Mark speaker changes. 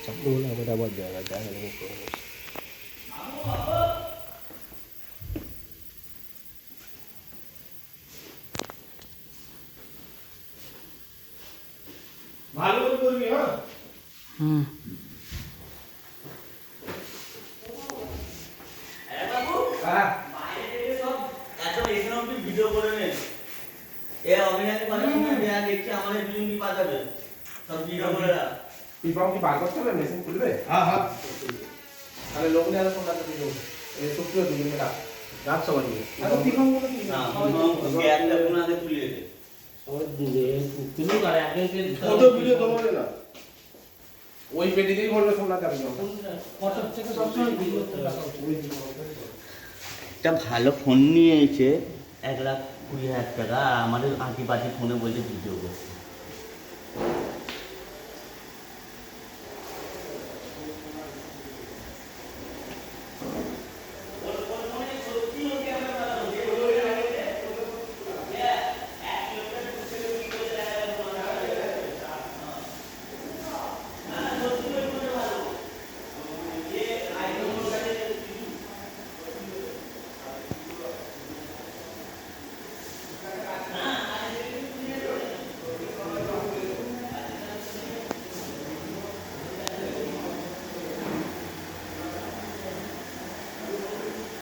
Speaker 1: আপনি বলে আমার আবার জায়গা দেখা নেই।
Speaker 2: ভালো করে করবি। হ্যাঁ
Speaker 3: হুম
Speaker 2: হ্যাঁ
Speaker 4: বাইরে থেকে সব একদম এখানে অব্দি ভিডিও করে নেন। এ অভিনয় করে শুনে দেয়া দেখছি আমাদের দুজন কি পাঠাবে সব ভিডিও করে রাখ।
Speaker 5: পিপাও কি বার করতে হবে মেশিন খুলবে?
Speaker 2: হ্যাঁ হ্যাঁ
Speaker 5: তাহলে লোক নিয়ে আসো না তো এই সত্যি দুজনে রাত সবাই নিয়ে
Speaker 2: আর পিপাও গুলো কি
Speaker 4: না গ্যাসটা গুনাতে তুলে দে।
Speaker 3: তুলুক আর আগে
Speaker 2: ফটো ভিডিও তোমার না
Speaker 5: ওই পেটিতেই ভরবে সোমনাথ আপনি
Speaker 3: ফটো থেকে সবসময় ভিডিও করে রাখা উচিত।
Speaker 4: একটা ভালো ফোন নিয়ে এসে 1,20,000 টাকা, আর আমাদের আঁটি পাটি ফোনে বলছে ভিডিও করতে।